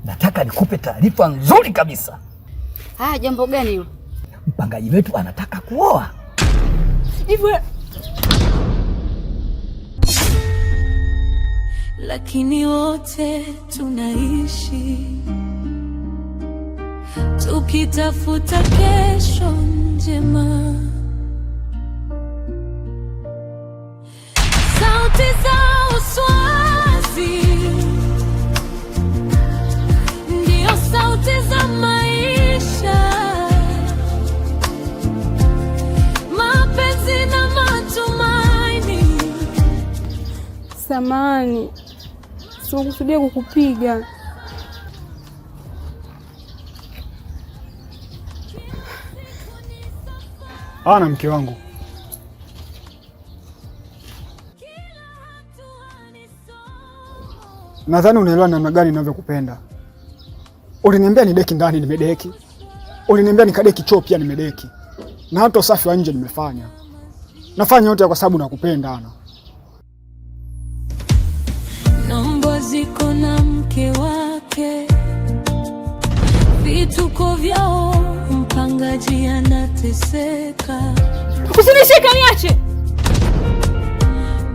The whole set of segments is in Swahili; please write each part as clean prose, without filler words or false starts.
nataka nikupe taarifa nzuri kabisa. Jambo gani hilo? Mpangaji wetu anataka kuoa. Hivyo lakini wote tunaishi tukitafuta kesho njema. Sauti za uswazi ndio sauti za maisha, mapenzi na matumaini. Samahani, sikukusudia kukupiga. Ana mke wangu, nadhani unaelewa namna gani ninavyokupenda. Uliniambia ni deki ndani, nimedeki. Uliniambia nikadeki choo, pia nimedeki. Na hata usafi wa nje nimefanya. Nafanya yote kwa sababu nakupenda Ana. Nombo ziko na mke wake, vituko vyao, mpangaji anateseka. Usinishike, niache.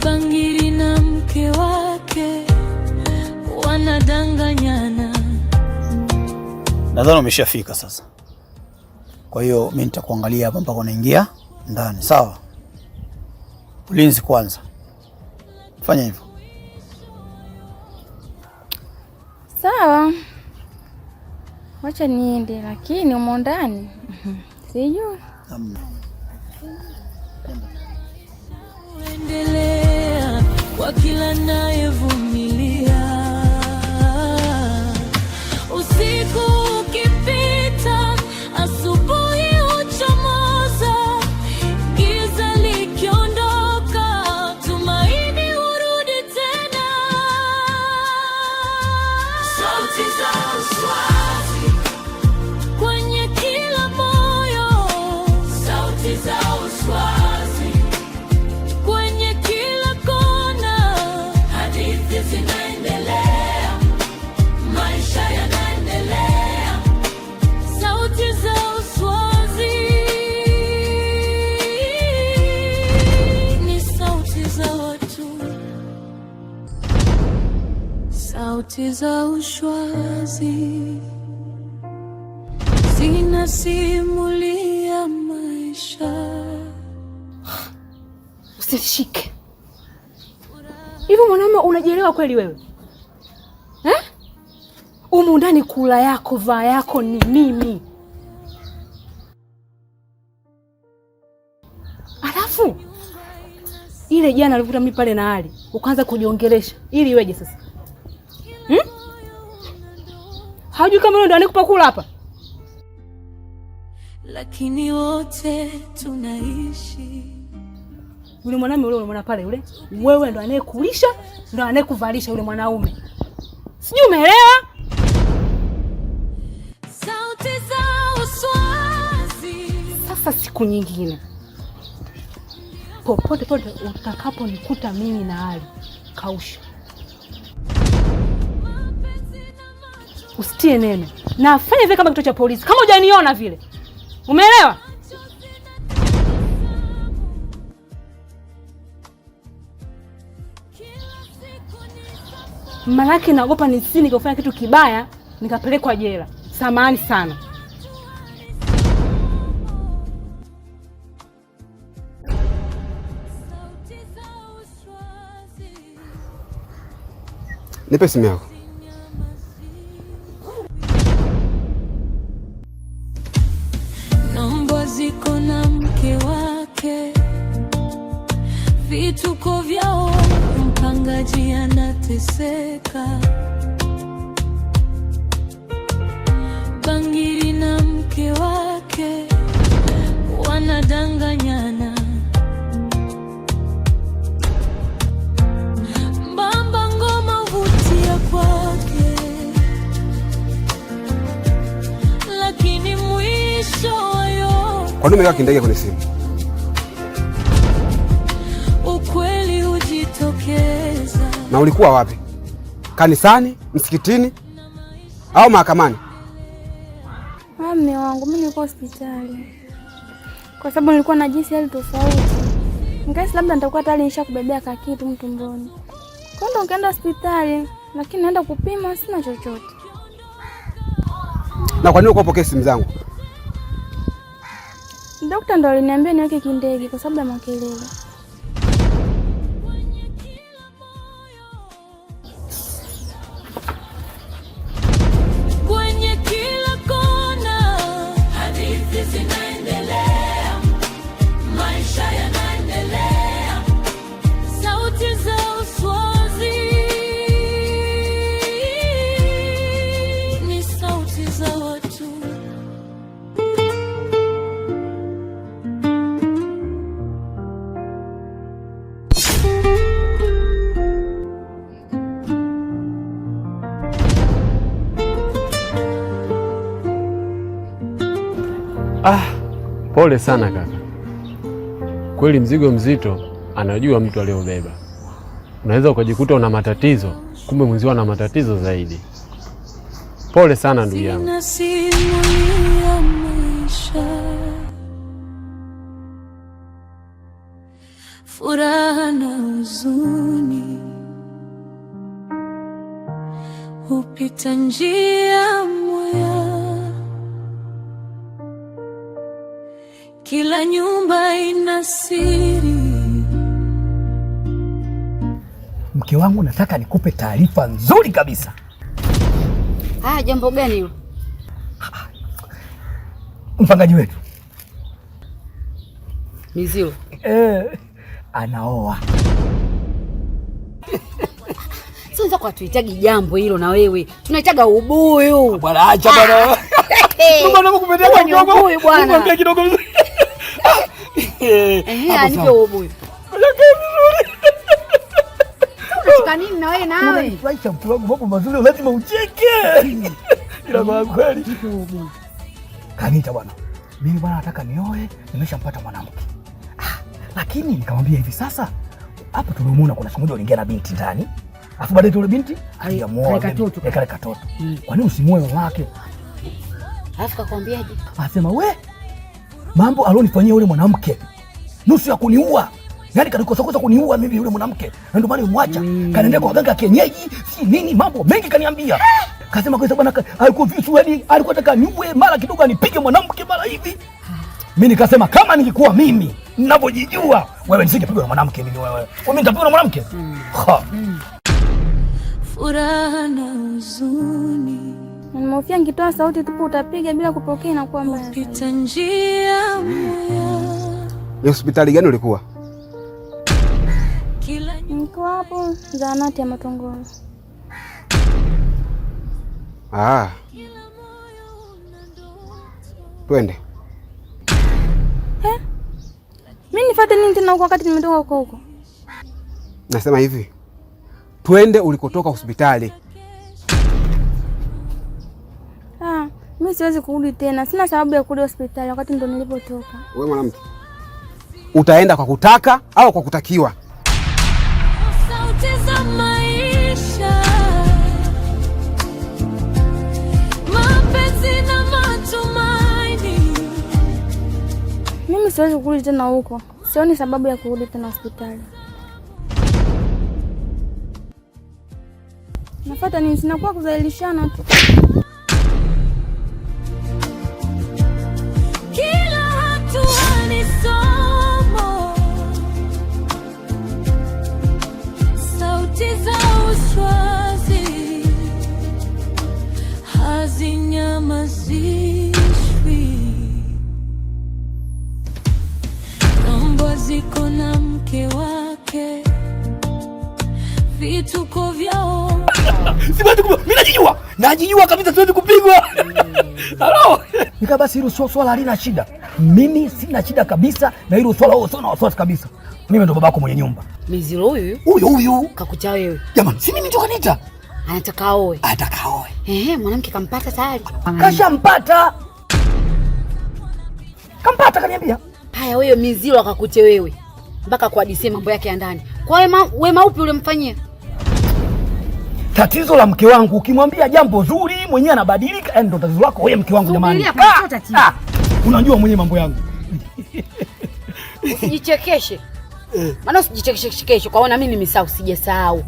Bangiri na mke wake wanadanganyana. Nadhani umeshafika sasa. Kwa hiyo mimi nitakuangalia hapa mpaka unaingia ndani, sawa? Ulinzi kwanza. Fanya hivyo. Sawa. Wacha niende, lakini umo ndani. Sijui. Endelea kwa kila nayevumilia. Usiku ukipita, asubuhi huchomoza. Giza likiondoka, tumaini hurudi tena. Sauti za uswazi kwenye kila moyo, sauti za uswazi kwenye kila kona. Hadithi zinaendelea, maisha yanaendelea. Sauti za uswazi ni sauti za watu, sauti za uswazi zinasimulia maisha. Usishike. Hivi mwanaume unajielewa kweli wewe? Umu ndani kula yako, vaa yako ni mimi. Alafu ile jana alikuta mimi pale na Ali, ukaanza kujiongelesha. Ili iweje sasa? Hajui kama ndo anikupa kula hapa. Lakini wote tunaishi. Yule mwanaume yule mwana pale yule, wewe ndo anayekulisha, ndo anayekuvalisha yule mwanaume. Sijui umeelewa? Sauti za uswazi. Sasa siku nyingine popote utakapo nikuta mimi na Ali, kausha. Usitie neno. Na fanya vile kama kituo cha polisi. Kama hujaniona vile. Umeelewa? Manake naogopa nisini nikafanya kitu kibaya nikapelekwa jela. Samahani sana. Nipe simu yako. Nombo ziko na mke wake, vituko vyao, mpangaji anateseka. Bangiri na mke wake wanadanganyana. Mbamba ngoma huvutia kwake, lakini mwisho yote. Kwa nini umeweka kindege kwenye simu? Ukweli hujitokeza. Na ulikuwa wapi? Kanisani? Msikitini? au mahakamani? Mume wangu, mimi nilikuwa hospitali kwa sababu nilikuwa na jinsi hali tofauti. Ngasi labda nitakuwa tayari nishakubebea kakitu mtumboni. Kwa ndo nikaenda hospitali, lakini naenda kupima sina chochote. Na kwa nini ukapokea simu zangu? Daktari ndo aliniambia niweke kindege kwa sababu ya makelele. Kwenye kila kona hadithi zinaendelea, maisha yanaendelea, sauti za uswazi ni sauti za watu. Pole sana kaka, kweli mzigo mzito anajua mtu aliyobeba. Unaweza ukajikuta una matatizo, kumbe mwenzio ana matatizo zaidi. Pole sana ndugu yangu. Nasimulia maisha, furaha na huzuni, hupita njia moja. Kila nyumba ina siri. Mke wangu, nataka nikupe taarifa nzuri kabisa. Jambo gani hilo? Mpangaji wetu Mizilo anaoa. Sasa kwa tuhitaji jambo hilo na wewe. Tunahitaga ubuyu. Bwana acha bwana. Mbona nakupendea kidogo? Ubuyu bwana. Mwambie kidogo. Nipe ubuyu. Unataka nini na wewe nawe? Wacha mtu wangu, mambo mazuri lazima ucheke. Ila kwa kweli. Kanita bwana. Mimi bwana nataka nioe, nimeshampata mwanamke. Lakini nikamwambia hivi sasa, hapo tulimuona kuna siku moja uliingia na binti ndani. Afu baadaye yule binti aliamua kale katoto. Kwa nini usimuoe wake? Alafu kakwambiaje? Anasema we, mambo alionifanyia yule mwanamke nusu ya kuniua. Yaani kalikosokoza kuniua mimi yule mwanamke. Na ndio maana nimwacha. Kanaendea kwa waganga kienyeji, si nini mambo mengi kaniambia. Kasema kwa sababu bwana alikuwa visu, yaani alikuwa anataka niue, mara kidogo anipige mwanamke mara hivi. Mimi nikasema kama ningekuwa mimi ninavyojijua, wewe nisingepigwa na mwanamke mimi wewe. Mimi nitapigwa na mwanamke? Furaha na huzuni, Nimehofia nikitoa sauti tupo utapiga bila kupokea na kuwa mbaya. pita njia moja. Ni hospitali gani ulikuwa? Niko hapo zahanati ya Matongoro. Twende. Mimi nifuate nini tena huko wakati nimetoka huko? Nasema hivi, twende ulikotoka hospitali. Mimi siwezi kurudi tena. Sina sababu ya kurudi hospitali wakati ndo nilipotoka. Wewe mwanamke, utaenda kwa kutaka au kwa kutakiwa? Sauti za maisha, mapenzi na matumaini. Mimi siwezi kurudi tena huko. Sioni sababu ya kurudi tena hospitali. Nafuata nini? Sinakuwa kuzalishana tu. Kila hatua ni somo, sauti za uswazi hazinyamazishwi. Mambo ziko na mke wake, vituko vyao. Siwezi kupigwa. Mimi najijua. Najijua kabisa siwezi kupigwa. Halo. Nika basi hilo swala halina shida. Mimi sina shida kabisa na hilo swala wewe sio na wasiwasi kabisa. Mimi ndo babako mwenye nyumba. Mizilo Huyu. kakucha wewe. Jamani, si mimi ndo kanita. Anataka aoe. Ataka aoe. Mwanamke kampata tayari. Kashampata. Kampata kaniambia. Haya, wewe Mizilo akakuche wewe. Mpaka kuhadithia mambo yake ya ndani. Kwa wema upi ulimfanyia? Tatizo la mke wangu ukimwambia jambo zuri mwenyewe anabadilika, yani ndo tatizo lako wewe mke wangu jamani. Unajua mwenyewe mambo yangu. Usijichekeshe. Maana usijichekeshe kwaona mimi nimesahau, sijasahau.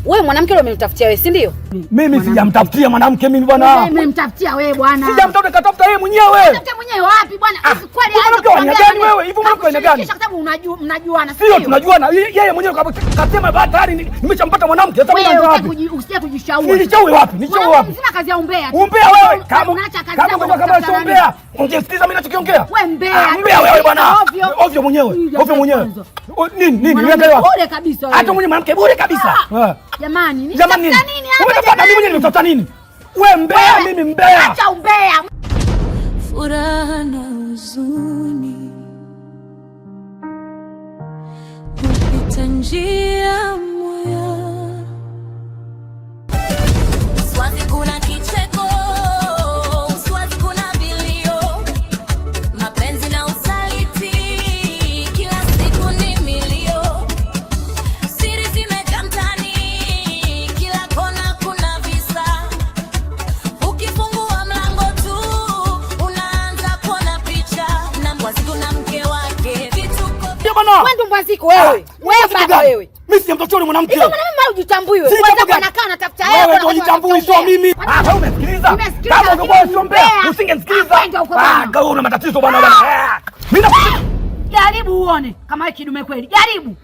Wewe mwanamke leo umenitafutia wewe, si ndio? Mimi sijamtafutia mwanamke mimi bwana. Wewe umemtafutia wewe bwana. Sijamtafuta, katafuta yeye mwenyewe. Katafuta mwenyewe wapi bwana? Kwani mwanamke wa aina gani wewe? Hivi mwanamke wa aina gani? Kisha sababu mnajuana, sio? Sio tunajuana. Yeye mwenyewe kasema tayari nimeshampata mwanamke. Sasa mimi wapi? Usije kujishauri. Nilichawi wapi? Nichawi wapi? Sina kazi ya umbea. Umbea wewe. Kama sio umbea. Ungesikiliza mimi ninachokiongea. Wewe mbea. Mbea wewe bwana. Ovyo mwenyewe. Ovyo mwenyewe. Nini? Nielewa. Bure kabisa wewe. Hata mwenye mwanamke bure kabisa. Jamani, nini hapa? Umetafuta mimi mwenyewe nimetafuta nini? Wewe mbea, mimi mbea. Acha umbea. Furaha na huzuni kupita njia moya. Uswazi kuna kicheko, uswazi kuna vilio, mapenzi na usaliti, kila siku ni milio. Siri zimejaa mtaani, kila kona kuna visa. Ukifungua mlango tu unaanza kuona picha na Mbwaziko na mke wake. Wewe ndo Mbwaziko wewe. Wewe baba wewe. Mimi sijamtafuta yule mwanamke. Hizo mwanamke mbona hujitambui wewe? Kwanza anakaa anatafuta yeye. Wewe ndio hujitambui, sio mimi. Wewe umesikiliza? Kama ungekuwa sio mbea, usingesikiliza. Wewe una matatizo bwana bwana. Mimi jaribu uone kama kidume kweli. Jaribu.